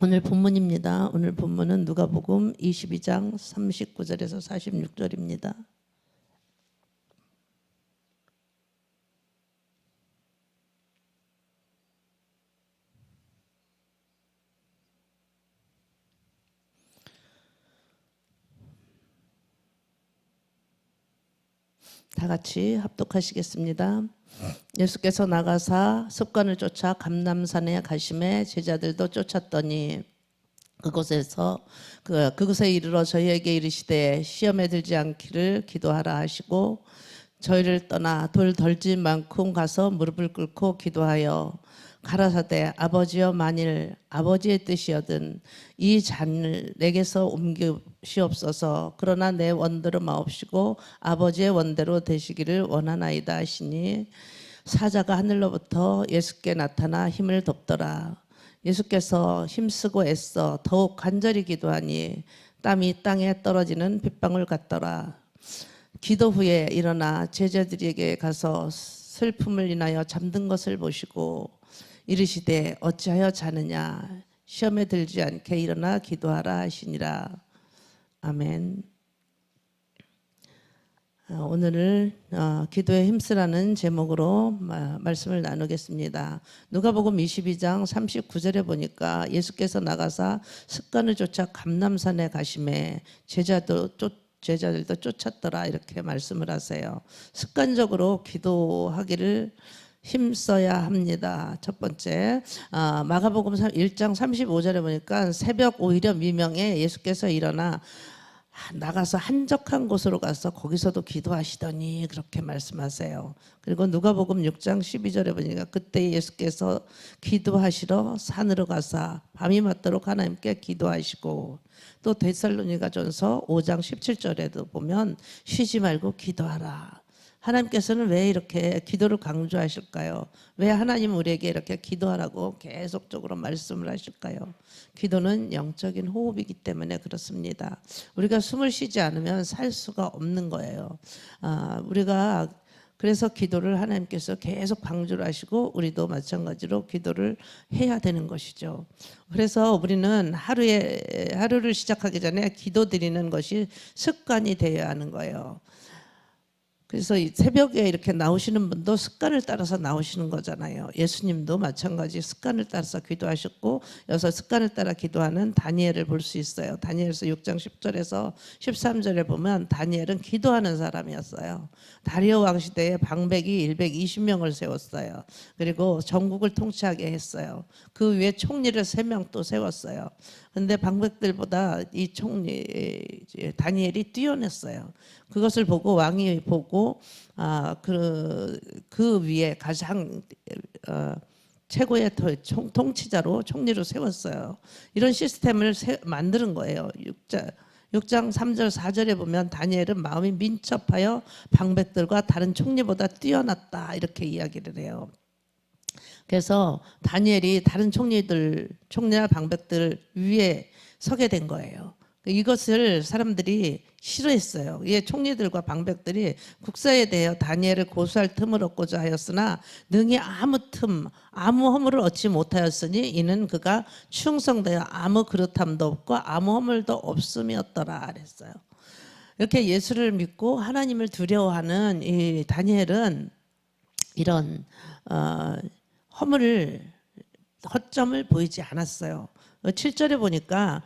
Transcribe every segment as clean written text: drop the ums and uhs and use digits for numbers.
오늘 본문입니다. 오늘 본문은 누가복음 22장 39절에서 46절입니다. 다 같이 합독하시겠습니다. 예수께서 나가사 습관을 쫓아 감람산에 가심에 제자들도 쫓았더니 그곳에 이르러 저희에게 이르시되 시험에 들지 않기를 기도하라 하시고 저희를 떠나 돌 덜진 만큼 가서 무릎을 꿇고 기도하여 가라사대 아버지여 만일 아버지의 뜻이여든 이 잔을 내게서 옮기시옵소서. 그러나 내 원대로 마옵시고 아버지의 원대로 되시기를 원하나이다 하시니 사자가 하늘로부터 예수께 나타나 힘을 돕더라. 예수께서 힘쓰고 애써 더욱 간절히 기도하니 땀이 땅에 떨어지는 빗방울 같더라. 기도 후에 일어나 제자들에게 가서 슬픔을 인하여 잠든 것을 보시고 이르시되 어찌하여 자느냐 시험에 들지 않게 일어나 기도하라 하시니라. 아멘. 오늘을 기도에 힘쓰라는 제목으로 말씀을 나누겠습니다. 누가복음 22장 39절에 보니까 예수께서 나가사 습관을 쫓아 감람산에 가심에 제자들도 쫓았더라 이렇게 말씀을 하세요. 습관적으로 기도하기를 힘써야 합니다. 첫 번째 마가복음 1장 35절에 보니까 새벽 오히려 미명에 예수께서 일어나 나가서 한적한 곳으로 가서 거기서도 기도하시더니 그렇게 말씀하세요. 그리고 누가복음 6장 12절에 보니까 그때 예수께서 기도하시러 산으로 가사 밤이 맞도록 하나님께 기도하시고 또 데살로니가전서 5장 17절에도 보면 쉬지 말고 기도하라. 하나님께서는 왜 이렇게 기도를 강조하실까요? 왜 하나님은 우리에게 이렇게 기도하라고 계속적으로 말씀을 하실까요? 기도는 영적인 호흡이기 때문에 그렇습니다. 우리가 숨을 쉬지 않으면 살 수가 없는 거예요. 우리가 그래서 기도를 하나님께서 계속 강조를 하시고 우리도 마찬가지로 기도를 해야 되는 것이죠. 그래서 우리는 하루를 시작하기 전에 기도 드리는 것이 습관이 되어야 하는 거예요. 그래서 새벽에 이렇게 나오시는 분도 습관을 따라서 나오시는 거잖아요. 예수님도 마찬가지 습관을 따라서 기도하셨고 여기서 습관을 따라 기도하는 다니엘을 볼 수 있어요. 다니엘서 6장 10절에서 13절에 보면 다니엘은 기도하는 사람이었어요. 다리오 왕 시대에 방백이 120명을 세웠어요. 그리고 전국을 통치하게 했어요. 그 위에 총리를 3명 또 세웠어요. 그런데 방백들보다 이 총리 다니엘이 뛰어냈어요. 그것을 보고 왕이 보고 그 위에 가장 최고의 통치자로 총리로 세웠어요. 이런 시스템을 만드는 거예요. 6장 3절 4절에 보면 다니엘은 마음이 민첩하여 방백들과 다른 총리보다 뛰어났다 이렇게 이야기를 해요. 그래서 다니엘이 다른 총리나 방백들 위에 서게 된 거예요. 이것을 사람들이 싫어했어요. 이 총리들과 방백들이 국사에 대하여 다니엘을 고소할 틈을 얻고자 하였으나 능히 아무 허물을 얻지 못하였으니 이는 그가 충성되어 아무 그릇함도 없고 아무 허물도 없음이었더라 그랬어요. 이렇게 예수를 믿고 하나님을 두려워하는 이 다니엘은 이런 허점을 보이지 않았어요. 7절에 보니까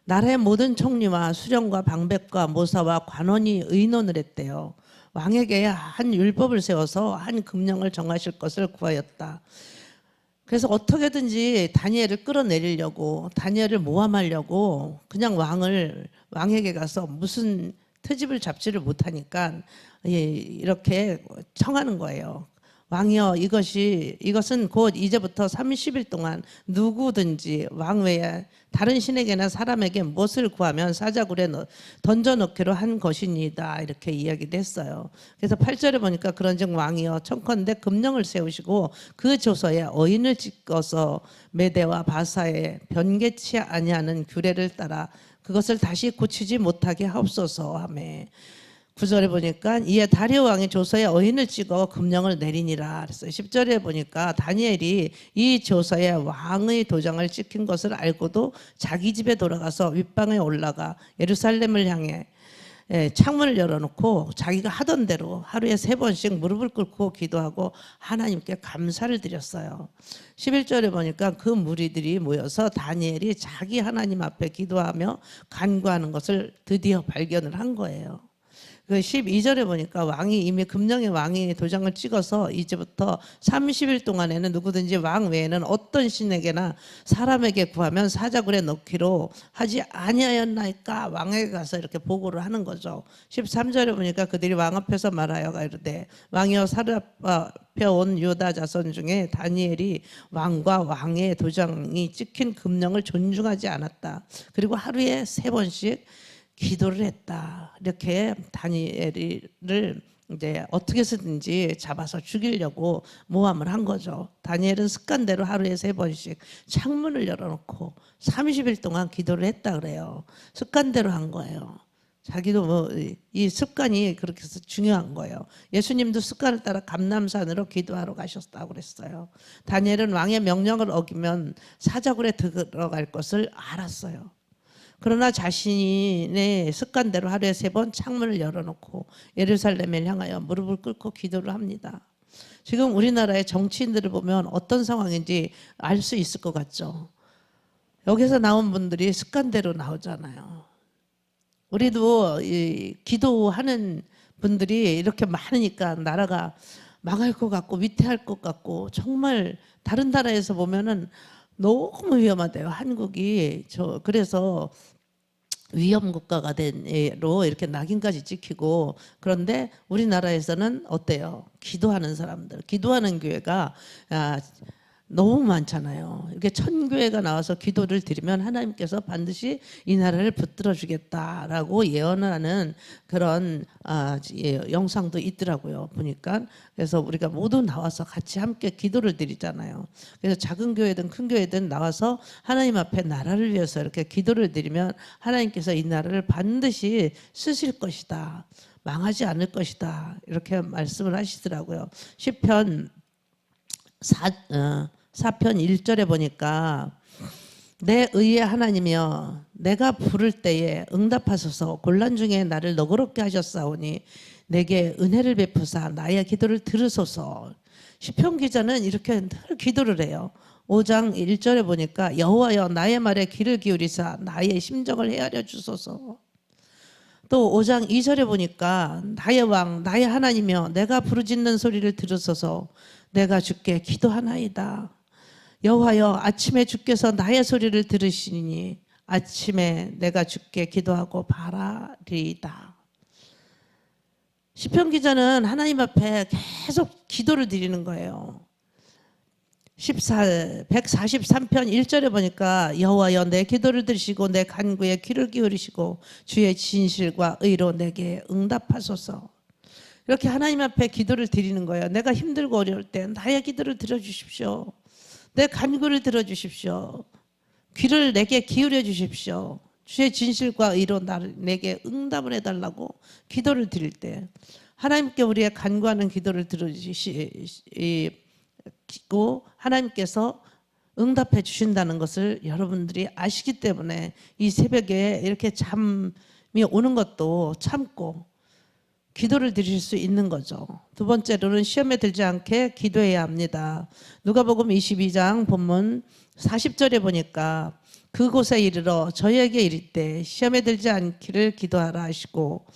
나라의 모든 총리와 수령과 방백과 모사와 관원이 의논을 했대요. 왕에게 한 율법을 세워서 한 금령을 정하실 것을 구하였다. 그래서 어떻게든지 다니엘을 끌어내리려고 다니엘을 모함하려고 그냥 왕에게 가서 무슨 트집을 잡지를 못하니까 이렇게 청하는 거예요. 왕이여 이것은 곧 이제부터 30일 동안 누구든지 왕 외에 다른 신에게나 사람에게 무엇을 구하면 사자굴에 던져넣기로 한 것이니이다 이렇게 이야기를 했어요. 그래서 8절에 보니까 그런즉 왕이여 청컨대 금령을 세우시고 그 조서에 어인을 찍어서 메대와 바사에 변개치 아니하는 규례를 따라 그것을 다시 고치지 못하게 하옵소서 하매 9절에 보니까 이에 다리오 왕이 조서에 어인을 찍어 금령을 내리니라 그랬어요. 10절에 보니까 다니엘이 이 조서에 왕의 도장을 찍힌 것을 알고도 자기 집에 돌아가서 윗방에 올라가 예루살렘을 향해 창문을 열어놓고 자기가 하던 대로 하루에 3번씩 무릎을 꿇고 기도하고 하나님께 감사를 드렸어요. 11절에 보니까 그 무리들이 모여서 다니엘이 자기 하나님 앞에 기도하며 간구하는 것을 드디어 발견을 한 거예요. 그 12절에 보니까 왕이 이미 금령의 왕이 도장을 찍어서 이제부터 30일 동안에는 누구든지 왕 외에는 어떤 신에게나 사람에게 구하면 사자굴에 넣기로 하지 아니하였나이까 왕에게 가서 이렇게 보고를 하는 거죠. 13절에 보니까 그들이 왕 앞에서 말하여가 이르되 왕이여 살펴온 유다 자손 중에 다니엘이 왕과 왕의 도장이 찍힌 금령을 존중하지 않았다. 그리고 하루에 3번씩 기도를 했다. 이렇게 다니엘을 이제 어떻게 해서든지 잡아서 죽이려고 모함을 한 거죠. 다니엘은 습관대로 하루에 3번씩 창문을 열어놓고 30일 동안 기도를 했다 그래요. 습관대로 한 거예요. 자기도 뭐 이 습관이 그렇게 해서 중요한 거예요. 예수님도 습관을 따라 감람산으로 기도하러 가셨다고 그랬어요. 다니엘은 왕의 명령을 어기면 사자굴에 들어갈 것을 알았어요. 그러나 자신의 습관대로 하루에 3번 창문을 열어놓고 예루살렘을 향하여 무릎을 꿇고 기도를 합니다. 지금 우리나라의 정치인들을 보면 어떤 상황인지 알 수 있을 것 같죠. 여기서 나온 분들이 습관대로 나오잖아요. 우리도 이 기도하는 분들이 이렇게 많으니까 나라가 망할 것 같고 위태할 것 같고 정말 다른 나라에서 보면은 너무 위험하대요. 한국이 그래서 위험 국가가 된로 이렇게 낙인까지 찍히고 그런데 우리나라에서는 어때요? 기도하는 사람들, 기도하는 교회가 너무 많잖아요. 이렇게 1000교회가 나와서 기도를 드리면 하나님께서 반드시 이 나라를 붙들어 주겠다라고 예언하는 그런 영상도 있더라고요. 보니까 그래서 우리가 모두 나와서 같이 함께 기도를 드리잖아요. 그래서 작은 교회든 큰 교회든 나와서 하나님 앞에 나라를 위해서 이렇게 기도를 드리면 하나님께서 이 나라를 반드시 쓰실 것이다. 망하지 않을 것이다. 이렇게 말씀을 하시더라고요. 시편 4편 1절에 보니까 내 의의 하나님이여 내가 부를 때에 응답하소서 곤란 중에 나를 너그럽게 하셨사오니 내게 은혜를 베푸사 나의 기도를 들으소서. 시편 기자는 이렇게 늘 기도를 해요. 5장 1절에 보니까 여호와여 나의 말에 귀를 기울이사 나의 심정을 헤아려 주소서. 또 5장 2절에 보니까 나의 왕 나의 하나님이여 내가 부르짖는 소리를 들으소서 내가 주께 기도하나이다. 여호와여 아침에 주께서 나의 소리를 들으시니 아침에 내가 주께 기도하고 바라리이다. 시편 기자는 하나님 앞에 계속 기도를 드리는 거예요. 143편 1절에 보니까 여호와여 내 기도를 들으시고 내 간구에 귀를 기울이시고 주의 진실과 의로 내게 응답하소서. 이렇게 하나님 앞에 기도를 드리는 거예요. 내가 힘들고 어려울 때 나의 기도를 들어주십시오. 내 간구를 들어주십시오. 귀를 내게 기울여 주십시오. 주의 진실과 의로 내게 응답을 해달라고 기도를 드릴 때 하나님께 우리의 간구하는 기도를 들어주시고 하나님께서 응답해 주신다는 것을 여러분들이 아시기 때문에 이 새벽에 이렇게 잠이 오는 것도 참고 기도를 드릴 수 있는 거죠. 두 번째로는 시험에 들지 않게 기도해야 합니다. 누가복음 22장 본문 40절에 보니까 그곳에 이르러 저희에게 이르되 시험에 들지 않기를 기도하라 하시고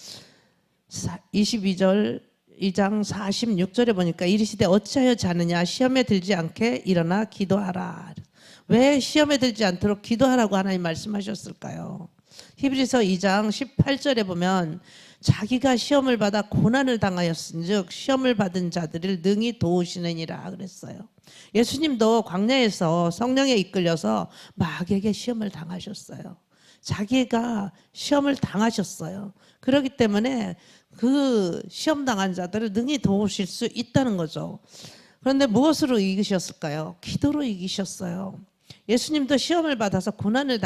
22절 2장 46절에 보니까 이르시되 어찌하여 자느냐 시험에 들지 않게 일어나 기도하라. 왜 시험에 들지 않도록 기도하라고 하나님 말씀하셨을까요? 히브리서 2장 18절에 보면 자기가 시험을 받아 고난을 당하였은즉 시험을 받은 자들을 능히 도우시느니라 그랬어요. 예수님도 광야에서 성령에 이끌려서 마귀에게 시험을 당하셨어요. 자기가 시험을 당하셨어요. 그렇기 때문에 그 시험 당한 자들을 능히 도우실 수 있다는 거죠. 그런데 무엇으로 이기셨을까요? 기도로 이기셨어요. 예수님도 시험을 받아서 고난을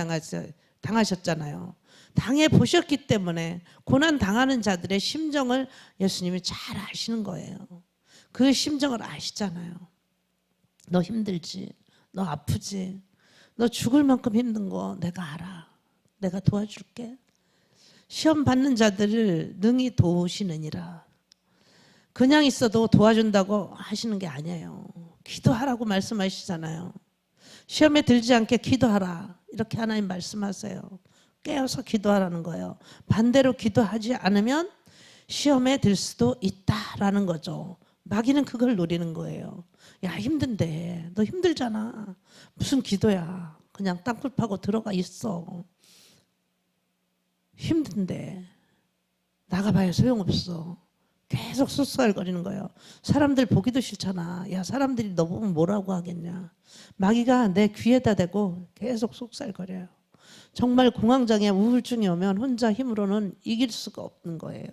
당하셨잖아요. 당해 보셨기 때문에 고난 당하는 자들의 심정을 예수님이 잘 아시는 거예요. 그 심정을 아시잖아요. 너 힘들지, 너 아프지, 너 죽을 만큼 힘든 거 내가 알아. 내가 도와줄게. 시험 받는 자들을 능히 도우시느니라. 그냥 있어도 도와준다고 하시는 게 아니에요. 기도하라고 말씀하시잖아요. 시험에 들지 않게 기도하라. 이렇게 하나님 말씀하세요. 깨어서 기도하라는 거예요. 반대로 기도하지 않으면 시험에 들 수도 있다라는 거죠. 마귀는 그걸 노리는 거예요. 야, 힘든데 너 힘들잖아. 무슨 기도야. 그냥 땅굴 파고 들어가 있어. 힘든데 나가봐야 소용없어. 계속 쏘쏘할거리는 거예요. 사람들 보기도 싫잖아. 야, 사람들이 너 보면 뭐라고 하겠냐. 마귀가 내 귀에다 대고 계속 속살거려요. 정말 공황장애 우울증이 오면 혼자 힘으로는 이길 수가 없는 거예요.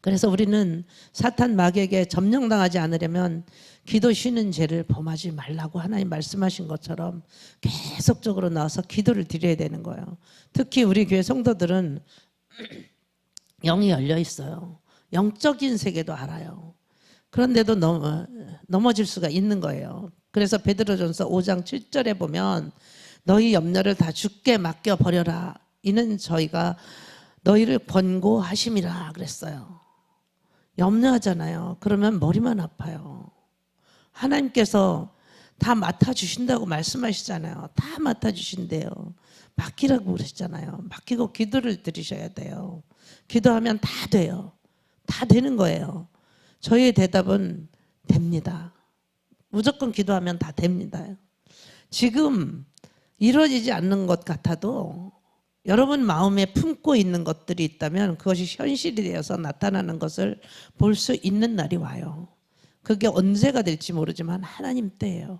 그래서 우리는 사탄 마귀에게 점령당하지 않으려면 기도 쉬는 죄를 범하지 말라고 하나님 말씀하신 것처럼 계속적으로 나와서 기도를 드려야 되는 거예요. 특히 우리 교회 성도들은 영이 열려 있어요. 영적인 세계도 알아요. 그런데도 넘어질 수가 있는 거예요. 그래서 베드로전서 5장 7절에 보면 너희 염려를 다 주께 맡겨버려라. 이는 저희가 너희를 권고하심이라 그랬어요. 염려하잖아요. 그러면 머리만 아파요. 하나님께서 다 맡아주신다고 말씀하시잖아요. 다 맡아주신대요. 맡기라고 그러시잖아요. 맡기고 기도를 드리셔야 돼요. 기도하면 다 돼요. 다 되는 거예요. 저희의 대답은 됩니다. 무조건 기도하면 다 됩니다. 지금 이루어지지 않는 것 같아도 여러분 마음에 품고 있는 것들이 있다면 그것이 현실이 되어서 나타나는 것을 볼 수 있는 날이 와요. 그게 언제가 될지 모르지만 하나님 때예요.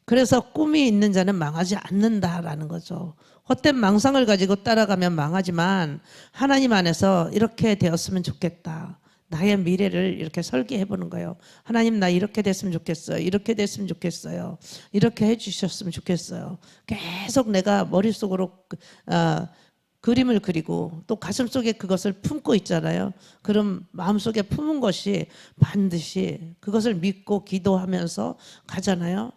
그래서 꿈이 있는 자는 망하지 않는다라는 거죠. 헛된 망상을 가지고 따라가면 망하지만 하나님 안에서 이렇게 되었으면 좋겠다. 나의 미래를 이렇게 설계해 보는 거예요. 하나님, 나 이렇게 됐으면 좋겠어요. 이렇게 됐으면 좋겠어요. 이렇게 해주셨으면 좋겠어요. 계속 내가 머릿속으로 그림을 그리고 또 가슴속에 그것을 품고 있잖아요. 그럼 마음속에 품은 것이 반드시 그것을 믿고 기도하면서 가잖아요.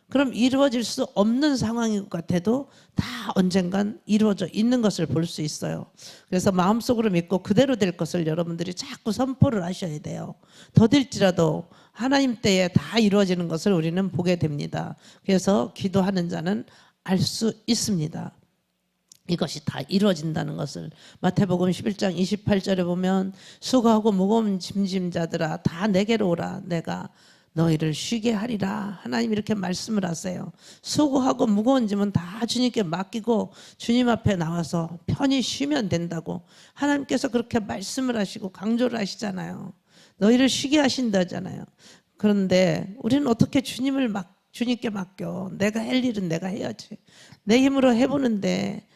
그럼 이루어질 수 없는 상황인 것 같아도 다 언젠간 이루어져 있는 것을 볼 수 있어요. 그래서 마음속으로 믿고 그대로 될 것을 여러분들이 자꾸 선포를 하셔야 돼요. 더딜지라도 하나님 때에 다 이루어지는 것을 우리는 보게 됩니다. 그래서 기도하는 자는 알 수 있습니다. 이것이 다 이루어진다는 것을. 마태복음 11장 28절에 보면 수고하고 무거운 짐진 자들아 다 내게로 오라. 내가 너희를 쉬게 하리라. 하나님 이렇게 말씀을 하세요. 수고하고 무거운 짐은 다 주님께 맡기고 주님 앞에 나와서 편히 쉬면 된다고 하나님께서 그렇게 말씀을 하시고 강조를 하시잖아요. 너희를 쉬게 하신다잖아요. 그런데 우리는 어떻게 주님께 맡겨. 내가 할 일은 내가 해야지. 내 힘으로 해보는데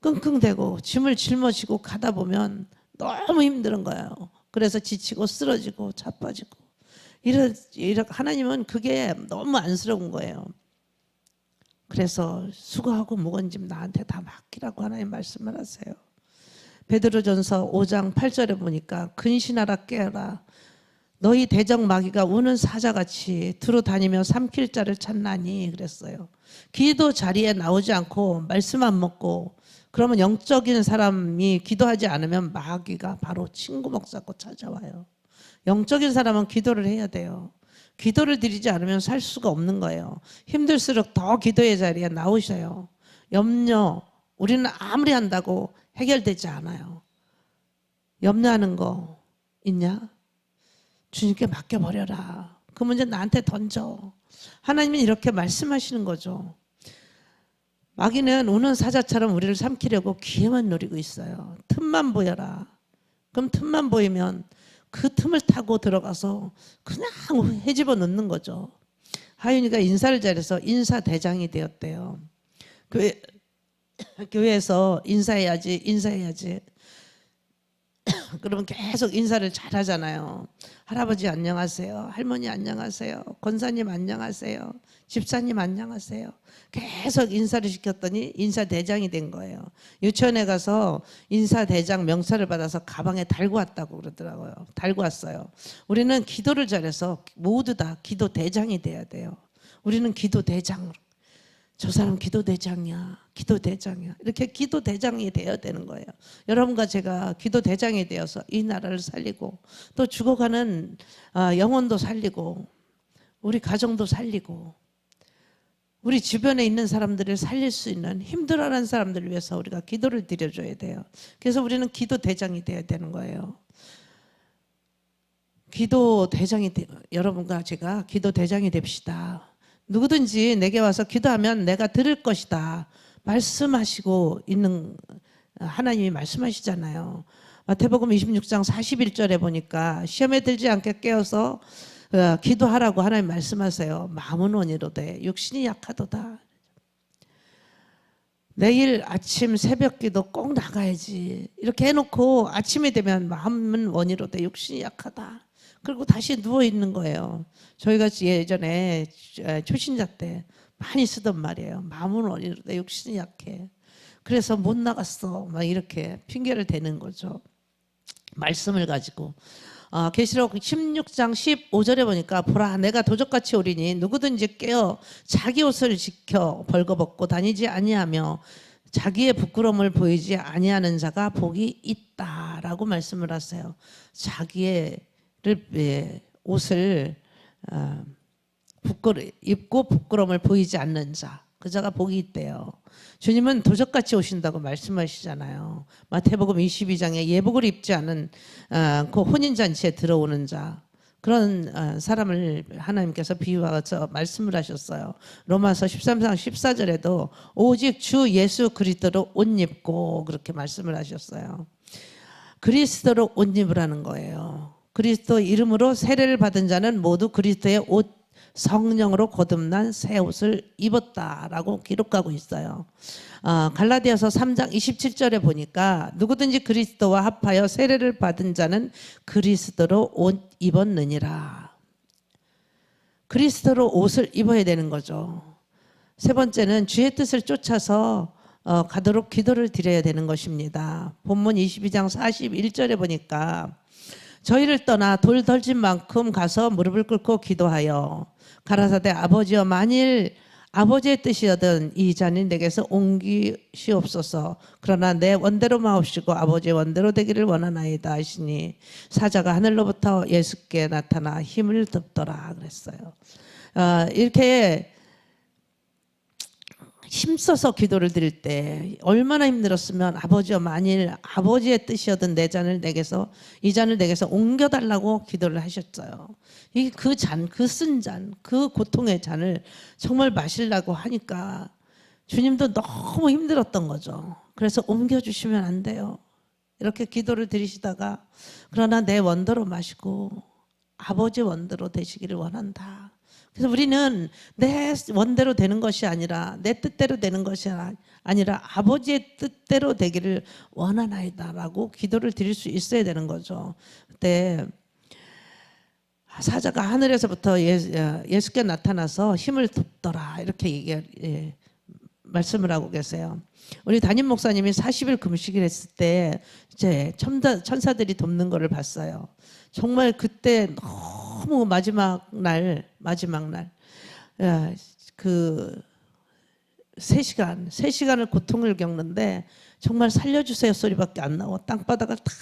끙끙대고 짐을 짊어지고 가다 보면 너무 힘든 거예요. 그래서 지치고 쓰러지고 자빠지고. 하나님은 그게 너무 안쓰러운 거예요. 그래서 수고하고 무거운 짐 나한테 다 맡기라고 하나님 말씀을 하세요. 베드로전서 5장 8절에 보니까 근신하라 깨어라. 너희 대적 마귀가 우는 사자같이 두루 다니며 삼킬 자를 찾나니 그랬어요. 기도 자리에 나오지 않고 말씀 안 먹고 그러면 영적인 사람이 기도하지 않으면 마귀가 바로 친구목 잡고 찾아와요. 영적인 사람은 기도를 해야 돼요. 기도를 드리지 않으면 살 수가 없는 거예요. 힘들수록 더 기도의 자리에 나오셔요. 염려, 우리는 아무리 한다고 해결되지 않아요. 염려하는 거 있냐? 주님께 맡겨버려라. 그 문제 나한테 던져. 하나님은 이렇게 말씀하시는 거죠. 마귀는 우는 사자처럼 우리를 삼키려고 기회만 노리고 있어요. 틈만 보여라. 그럼 틈만 보이면 그 틈을 타고 들어가서 그냥 헤집어 넣는 거죠. 하윤이가 인사를 잘해서 인사대장이 되었대요. 교회에서 인사해야지 그러면 계속 인사를 잘 하잖아요. 할아버지 안녕하세요. 할머니 안녕하세요. 권사님 안녕하세요. 집사님 안녕하세요. 계속 인사를 시켰더니 인사대장이 된 거예요. 유치원에 가서 인사대장 명사를 받아서 가방에 달고 왔다고 그러더라고요. 달고 왔어요. 우리는 기도를 잘해서 모두 다 기도대장이 돼야 돼요. 우리는 기도대장으로. 저 사람 기도대장이야. 기도대장이야. 이렇게 기도대장이 되어야 되는 거예요. 여러분과 제가 기도대장이 되어서 이 나라를 살리고 또 죽어가는 영혼도 살리고 우리 가정도 살리고 우리 주변에 있는 사람들을 살릴 수 있는 힘들어하는 사람들을 위해서 우리가 기도를 드려줘야 돼요. 그래서 우리는 기도대장이 되어야 되는 거예요. 여러분과 제가 기도대장이 됩시다. 누구든지 내게 와서 기도하면 내가 들을 것이다. 말씀하시고 있는 하나님이 말씀하시잖아요. 마태복음 26장 41절에 보니까 시험에 들지 않게 깨어서 기도하라고 하나님 말씀하세요. 마음은 원이로되 육신이 약하도다. 내일 아침 새벽 기도 꼭 나가야지. 이렇게 해놓고 아침이 되면 마음은 원이로되 육신이 약하다. 그리고 다시 누워 있는 거예요. 저희가 예전에 초신자 때 많이 쓰던 말이에요. 마음은 원이로되 육신이 약해. 그래서 못 나갔어. 막 이렇게 핑계를 대는 거죠. 말씀을 가지고. 계시록 16장 15절에 보니까 보라 내가 도적같이 오리니 누구든지 깨어 자기 옷을 지켜 벌거벗고 다니지 아니하며 자기의 부끄러움을 보이지 아니하는 자가 복이 있다라고 말씀을 하세요. 자기의 옷을 입고 부끄러움을 보이지 않는 자, 그 자가 복이 있대요. 주님은 도적같이 오신다고 말씀하시잖아요. 마태복음 22장에 예복을 입지 않은 그 혼인잔치에 들어오는 자, 그런 사람을 하나님께서 비유하셔서 말씀을 하셨어요. 로마서 13장 14절에도 오직 주 예수 그리스도로 옷 입고 그렇게 말씀을 하셨어요. 그리스도로 옷 입으라는 거예요. 그리스도 이름으로 세례를 받은 자는 모두 그리스도의 옷 성령으로 거듭난 새 옷을 입었다라고 기록하고 있어요. 갈라디아서 3장 27절에 보니까 누구든지 그리스도와 합하여 세례를 받은 자는 그리스도로 옷 입었느니라. 그리스도로 옷을 입어야 되는 거죠. 세 번째는 주의 뜻을 쫓아서 가도록 기도를 드려야 되는 것입니다. 본문 22장 41절에 보니까 저희를 떠나 돌 덜진 만큼 가서 무릎을 꿇고 기도하여 가라사대 아버지여 만일 아버지의 뜻이거든 이 잔이 내게서 옮기시옵소서. 그러나 내 원대로 마옵시고 아버지의 원대로 되기를 원하나이다 하시니 사자가 하늘로부터 예수께 나타나 힘을 덮더라 그랬어요. 이렇게 힘써서 기도를 드릴 때 얼마나 힘들었으면 아버지여 만일 아버지의 뜻이었던 내 잔을 내게서 이 잔을 내게서 옮겨달라고 기도를 하셨어요. 그 잔, 그 쓴 잔, 그 고통의 잔을 정말 마시려고 하니까 주님도 너무 힘들었던 거죠. 그래서 옮겨주시면 안 돼요. 이렇게 기도를 드리시다가 그러나 내 원대로 마시고 아버지 원대로 되시기를 원한다. 그래서 우리는 내 원대로 되는 것이 아니라 내 뜻대로 되는 것이 아니라 아버지의 뜻대로 되기를 원하나이다라고 기도를 드릴 수 있어야 되는 거죠. 그때 사자가 하늘에서부터 예수께 나타나서 힘을 덮더라 이렇게 말씀을 하고 계세요. 우리 담임 목사님이 40일 금식을 했을 때 이제 천사들이 돕는 거를 봤어요. 정말 그때 너무 마지막 날 그 3시간을 고통을 겪는데 정말 살려주세요 소리밖에 안 나와. 땅바닥을 다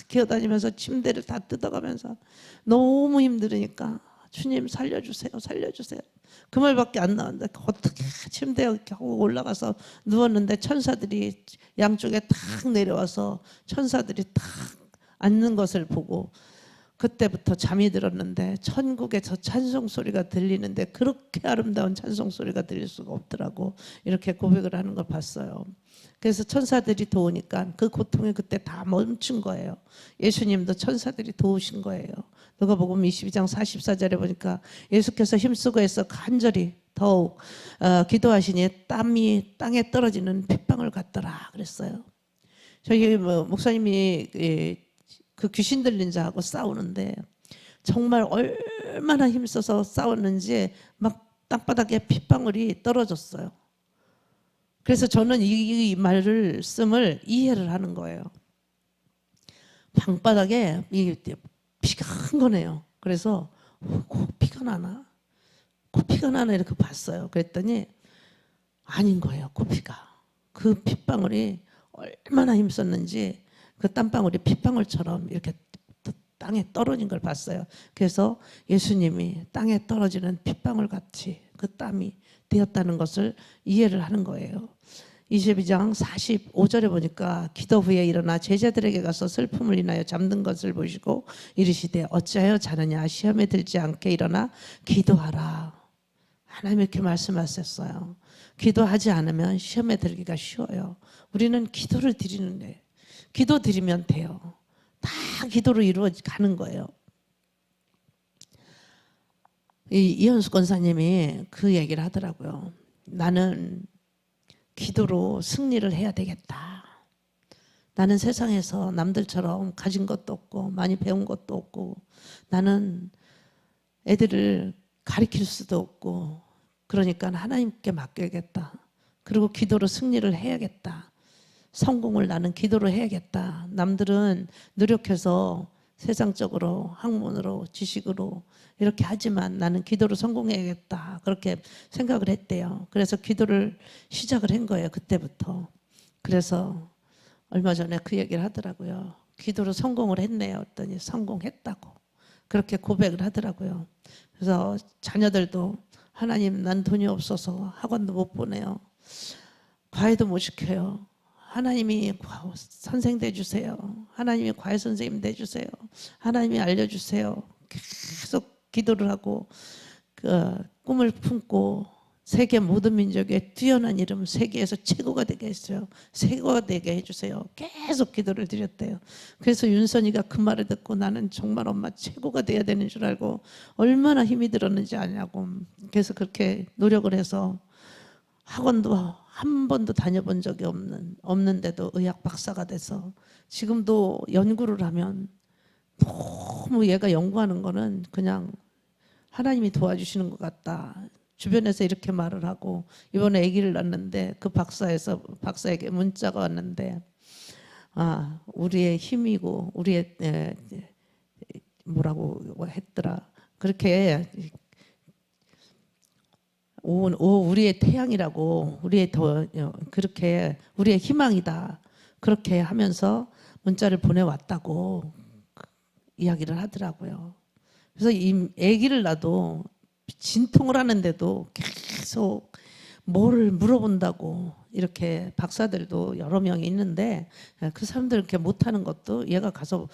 기어다니면서 침대를 다 뜯어가면서 너무 힘들으니까 주님 살려주세요 그 말밖에 안 나왔는데 어떻게 침대에 겨우 올라가서 누웠는데 천사들이 양쪽에 탁 내려와서 천사들이 탁 앉는 것을 보고 그때부터 잠이 들었는데 천국에서 찬송 소리가 들리는데 그렇게 아름다운 찬송 소리가 들릴 수가 없더라고. 이렇게 고백을 하는 걸 봤어요. 그래서 천사들이 도우니까 그 고통이 그때 다 멈춘 거예요. 예수님도 천사들이 도우신 거예요. 누가복음 22장 44절에 보니까 예수께서 힘쓰고 해서 간절히 더욱 기도하시니 땀이 땅에 떨어지는 핏방울 같더라 그랬어요. 저희 목사님이 그 귀신 들린 자하고 싸우는데 정말 얼마나 힘써서 싸웠는지 막 땅바닥에 핏방울이 떨어졌어요. 그래서 저는 이 말을 씀을 이해를 하는 거예요. 방바닥에 피가 한 거네요. 그래서 꼭 피가 나나? 코피가 나나 이렇게 봤어요. 그랬더니 아닌 거예요. 코피가. 그 핏방울이 얼마나 힘썼는지 그 땀방울이 핏방울처럼 이렇게 땅에 떨어진 걸 봤어요. 그래서 예수님이 땅에 떨어지는 핏방울 같이 그 땀이 되었다는 것을 이해를 하는 거예요. 22장 45절에 보니까 기도 후에 일어나 제자들에게 가서 슬픔을 인하여 잠든 것을 보시고 이르시되 어찌하여 자느냐 시험에 들지 않게 일어나 기도하라. 하나님 이렇게 말씀하셨어요. 기도하지 않으면 시험에 들기가 쉬워요. 우리는 기도를 드리는데 기도 드리면 돼요. 다 기도로 이루어가는 거예요. 이현숙 권사님이 그 얘기를 하더라고요. 나는 기도로 승리를 해야 되겠다. 나는 세상에서 남들처럼 가진 것도 없고 많이 배운 것도 없고 나는 애들을 가르칠 수도 없고 그러니까 하나님께 맡겨야겠다. 그리고 기도로 승리를 해야겠다. 성공을 나는 기도로 해야겠다. 남들은 노력해서 세상적으로 학문으로 지식으로 이렇게 하지만 나는 기도로 성공해야겠다. 그렇게 생각을 했대요. 그래서 기도를 시작을 한 거예요. 그때부터. 그래서 얼마 전에 그 얘기를 하더라고요. 기도로 성공을 했네요. 했더니 성공했다고. 그렇게 고백을 하더라고요. 그래서 자녀들도 하나님 난 돈이 없어서 학원도 못 보내요. 과외도 못 시켜요. 하나님이 선생 돼주세요. 하나님이 과외 선생님 돼주세요. 하나님이 알려주세요. 계속 기도를 하고 그 꿈을 품고 세계 모든 민족의 뛰어난 이름 세계에서 최고가 되게 했어요. 최고가 되게 해주세요. 계속 기도를 드렸대요. 그래서 윤선이가 그 말을 듣고 나는 정말 엄마 최고가 돼야 되는 줄 알고 얼마나 힘이 들었는지 아냐고. 그래서 그렇게 노력을 해서 학원도 한 번도 다녀본 적이 없는데도 의학 박사가 돼서 지금도 연구를 하면 너무 얘가 연구하는 거는 그냥 하나님이 도와주시는 것 같다. 주변에서 이렇게 말을 하고 이번에 아기를 낳았는데 그 박사에게 문자가 왔는데 우리의 힘이고 우리의 뭐라고 했더라. 그렇게 우리의 태양이라고 우리의 그렇게 우리의 희망이다. 그렇게 하면서 문자를 보내왔다고 이야기를 하더라고요. 그래서 이 아기를 낳아도 진통을 하는데도 계속 뭐를 물어본다고 이렇게 박사들도 여러 명이 있는데 그 사람들 이렇게 못하는 것도 얘가 가서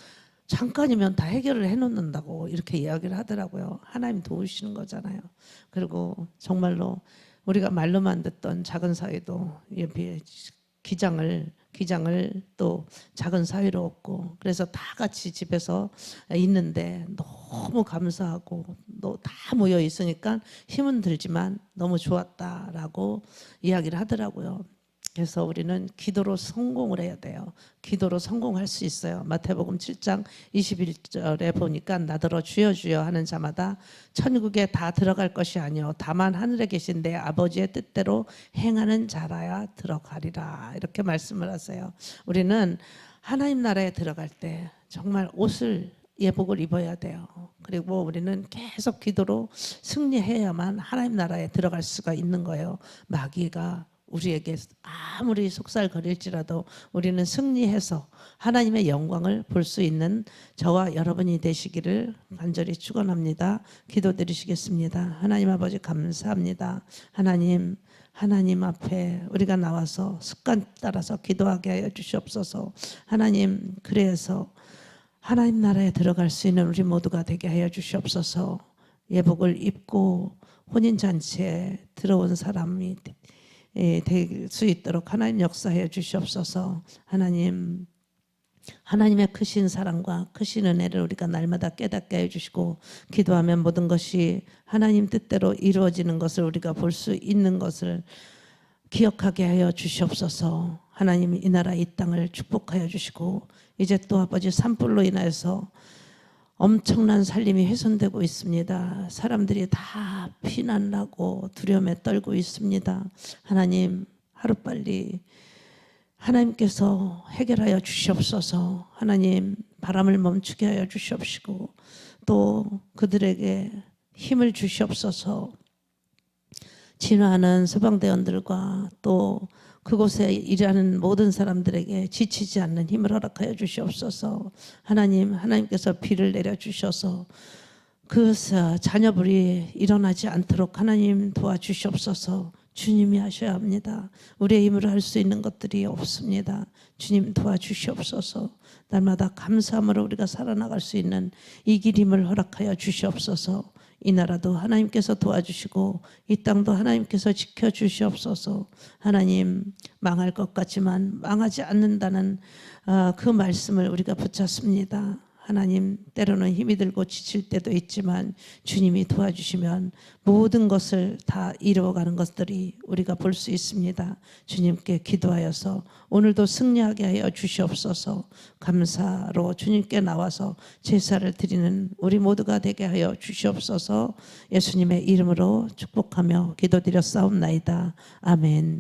잠깐이면 다 해결을 해놓는다고 이렇게 이야기를 하더라고요. 하나님 도우시는 거잖아요. 그리고 정말로 우리가 말로만 듣던 작은 사회도 기장을 또 작은 사회로 얻고 그래서 다 같이 집에서 있는데 너무 감사하고 다 모여 있으니까 힘은 들지만 너무 좋았다라고 이야기를 하더라고요. 그래서 우리는 기도로 성공을 해야 돼요. 기도로 성공할 수 있어요. 마태복음 7장 21절에 보니까 나더러 주여 주여 하는 자마다 천국에 다 들어갈 것이 아니요 다만 하늘에 계신 내 아버지의 뜻대로 행하는 자라야 들어가리라. 이렇게 말씀을 하세요. 우리는 하나님 나라에 들어갈 때 정말 옷을 예복을 입어야 돼요. 그리고 우리는 계속 기도로 승리해야만 하나님 나라에 들어갈 수가 있는 거예요. 마귀가 우리에게 아무리 속살거릴지라도 우리는 승리해서 하나님의 영광을 볼 수 있는 저와 여러분이 되시기를 간절히 축원합니다. 기도드리시겠습니다. 하나님 아버지 감사합니다. 하나님 앞에 우리가 나와서 습관 따라서 기도하게 하여 주시옵소서. 하나님 그래서 하나님 나라에 들어갈 수 있는 우리 모두가 되게 하여 주시옵소서. 예복을 입고 혼인잔치에 들어온 사람이 될 수 있도록 하나님 역사해 주시옵소서. 하나님의 크신 사랑과 크신 은혜를 우리가 날마다 깨닫게 해주시고 기도하면 모든 것이 하나님 뜻대로 이루어지는 것을 우리가 볼 수 있는 것을 기억하게 하여 주시옵소서. 하나님 이 나라 이 땅을 축복하여 주시고 이제 또 아버지 산불로 인하여서 엄청난 살림이 훼손되고 있습니다. 사람들이 다 피난나고 두려움에 떨고 있습니다. 하나님 하루빨리 하나님께서 해결하여 주시옵소서. 하나님 바람을 멈추게 하여 주시옵시고 또 그들에게 힘을 주시옵소서. 진화하는 소방대원들과 또 그곳에 일하는 모든 사람들에게 지치지 않는 힘을 허락하여 주시옵소서. 하나님께서 비를 내려 주셔서 그 자녀불이 일어나지 않도록 하나님 도와주시옵소서. 주님이 하셔야 합니다. 우리의 힘으로 할 수 있는 것들이 없습니다. 주님 도와주시옵소서. 날마다 감사함으로 우리가 살아나갈 수 있는 이 길 힘을 허락하여 주시옵소서. 이 나라도 하나님께서 도와주시고 이 땅도 하나님께서 지켜주시옵소서. 하나님 망할 것 같지만 망하지 않는다는 그 말씀을 우리가 붙잡습니다. 하나님 때로는 힘이 들고 지칠 때도 있지만 주님이 도와주시면 모든 것을 다 이루어가는 것들이 우리가 볼 수 있습니다. 주님께 기도하여서 오늘도 승리하게 하여 주시옵소서. 감사로 주님께 나와서 제사를 드리는 우리 모두가 되게 하여 주시옵소서. 예수님의 이름으로 축복하며 기도드렸사옵나이다. 아멘.